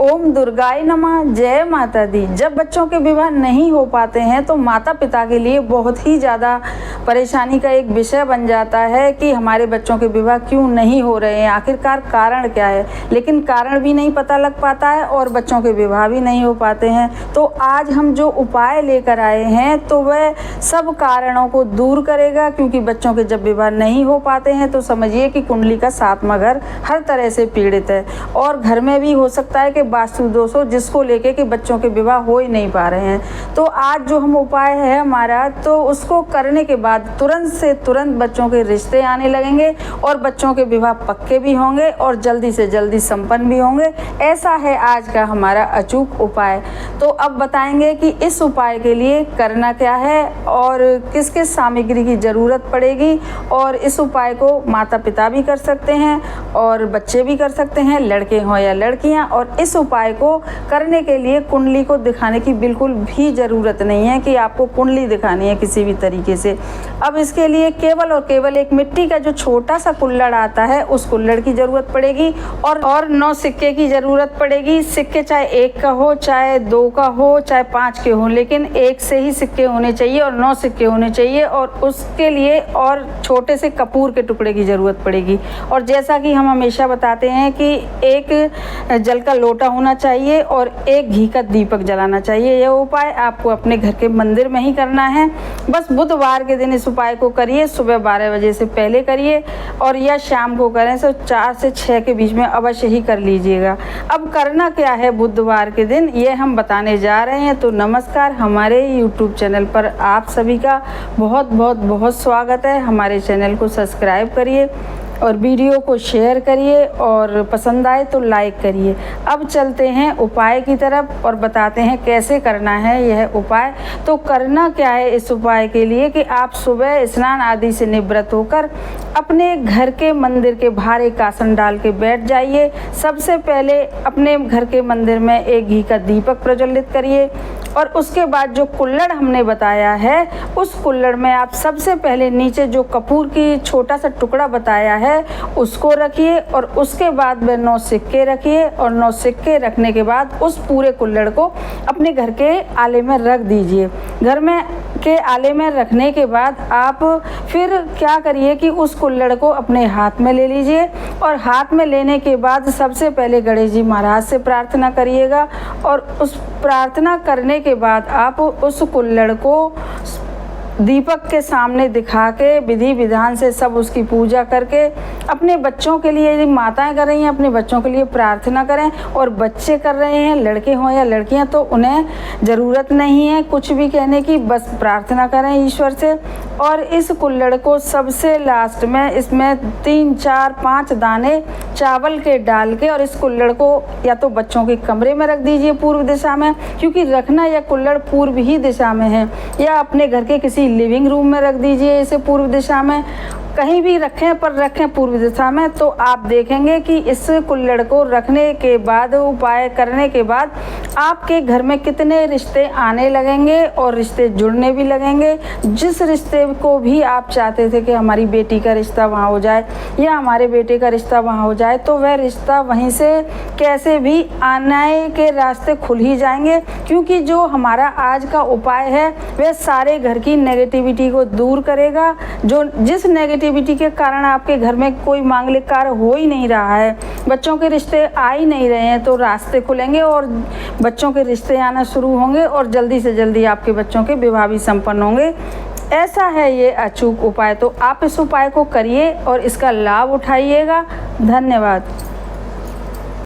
ओम दुर्गाय नमः। जय माता दी। जब बच्चों के विवाह नहीं हो पाते हैं तो माता पिता के लिए बहुत ही ज़्यादा परेशानी का एक विषय बन जाता है कि हमारे बच्चों के विवाह क्यों नहीं हो रहे हैं, आखिरकार कारण क्या है। लेकिन कारण भी नहीं पता लग पाता है और बच्चों के विवाह भी नहीं हो पाते हैं। तो आज हम जो उपाय लेकर आए हैं तो वह सब कारणों को दूर करेगा, क्योंकि बच्चों के जब विवाह नहीं हो पाते हैं तो समझिए कि कुंडली का सातवां घर हर तरह से पीड़ित है और घर में भी हो सकता है कि वास्तु दोष हो, जिसको लेके कि बच्चों के विवाह हो ही नहीं पा रहे हैं। तो आज जो हम उपाय है हमारा, तो उसको करने के बाद तुरंत से तुरंत बच्चों के रिश्ते आने लगेंगे और बच्चों के विवाह पक्के भी होंगे और जल्दी से जल्दी संपन्न भी होंगे। ऐसा है आज का हमारा अचूक उपाय। तो अब बताएंगे कि इस उपाय के लिए करना क्या है और किस किस सामग्री की ज़रूरत पड़ेगी। और इस उपाय को माता पिता भी कर सकते हैं और बच्चे भी कर सकते हैं, लड़के हों या लड़कियां। और इस उपाय को करने के लिए कुंडली को दिखाने की बिल्कुल भी ज़रूरत नहीं है कि आपको कुंडली दिखानी है किसी भी तरीके से। अब इसके लिए केवल और केवल एक मिट्टी का जो छोटा सा कुल्हड़ आता है उस कुल्हड़ की ज़रूरत पड़ेगी और 9 सिक्के की ज़रूरत पड़ेगी। सिक्के चाहे 1 का हो, चाहे 2 का हो, चाहे 5 के हो, लेकिन 1 से ही सिक्के होने चाहिए और 9 सिक्के होने चाहिए। और उसके लिए और छोटे से कपूर के टुकड़े की ज़रूरत पड़ेगी। और जैसा कि हम हमेशा बताते हैं कि एक जल का लोटा होना चाहिए और एक घी का दीपक जलाना चाहिए। यह उपाय आपको अपने घर के मंदिर में ही करना है। बस बुधवार के दिन इस उपाय को करिए, सुबह 12 बजे से पहले करिए और या शाम को करें तो 4 से 6 के बीच में अवश्य ही कर लीजिएगा। अब करना क्या है बुधवार के दिन, ये हम बताने जा रहे हैं। तो नमस्कार, हमारे YouTube चैनल पर आप सभी का बहुत बहुत बहुत स्वागत है। हमारे चैनल को सब्सक्राइब करिए और वीडियो को शेयर करिए और पसंद आए तो लाइक करिए। अब चलते हैं उपाय की तरफ और बताते हैं कैसे करना है यह उपाय। तो करना क्या है इस उपाय के लिए कि आप सुबह स्नान आदि से निवृत्त होकर अपने घर के मंदिर के बाहर एक आसन डाल के बैठ जाइए। सबसे पहले अपने घर के मंदिर में एक घी का दीपक प्रज्वलित करिए और उसके बाद जो कुल्हड़ हमने बताया है उस कुल्हड़ में आप सबसे पहले नीचे जो कपूर की छोटा सा टुकड़ा बताया है उसको रखिए और उसके बाद वह 9 सिक्के रखिए और 9 सिक्के रखने के बाद उस पूरे कुल्हड़ को अपने घर के आले में रख दीजिए। घर में के आले में रखने के बाद आप फिर क्या करिए कि उस कुल्हड़ को अपने हाथ में ले लीजिए और हाथ में लेने के बाद सबसे पहले गणेश जी महाराज से प्रार्थना करिएगा और उस प्रार्थना करने के बाद आप उस कुल्हड़ को दीपक के सामने दिखा के विधि विधान से सब उसकी पूजा करके अपने बच्चों के लिए, यदि माताएं कर रही हैं अपने बच्चों के लिए प्रार्थना करें और बच्चे कर रहे हैं लड़के हों या लड़कियां तो उन्हें ज़रूरत नहीं है कुछ भी कहने की, बस प्रार्थना करें ईश्वर से। और इस कुल्हड़ को सबसे लास्ट में इसमें 3, 4, 5 दाने चावल के डाल के और इस कुल्हड़ को या तो बच्चों के कमरे में रख दीजिए पूर्व दिशा में, क्योंकि रखना यह कुल्हड़ पूर्व ही दिशा में है, या अपने घर के किसी लिविंग रूम में रख दीजिए इसे पूर्व दिशा में। कहीं भी रखें पर रखें पूर्व दिशा में। तो आप देखेंगे कि इस कुल्हड़ को रखने के बाद, उपाय करने के बाद आपके घर में कितने रिश्ते आने लगेंगे और रिश्ते जुड़ने भी लगेंगे। जिस रिश्ते को भी आप चाहते थे कि हमारी बेटी का रिश्ता वहाँ हो जाए या हमारे बेटे का रिश्ता वहाँ हो जाए, तो वह रिश्ता वहीं से कैसे भी आने के रास्ते खुल ही जाएंगे, क्योंकि जो हमारा आज का उपाय है वह सारे घर की नेगेटिविटी को दूर करेगा। जो जिस नेगेटिविटी के कारण आपके घर में कोई मांगलिक कार्य हो ही नहीं रहा है, बच्चों के रिश्ते आ ही नहीं रहे हैं, तो रास्ते खुलेंगे और बच्चों के रिश्ते आना शुरू होंगे और जल्दी से जल्दी आपके बच्चों के विवाह भी संपन्न होंगे। ऐसा है ये अचूक उपाय। तो आप इस उपाय को करिए और इसका लाभ उठाइएगा। धन्यवाद।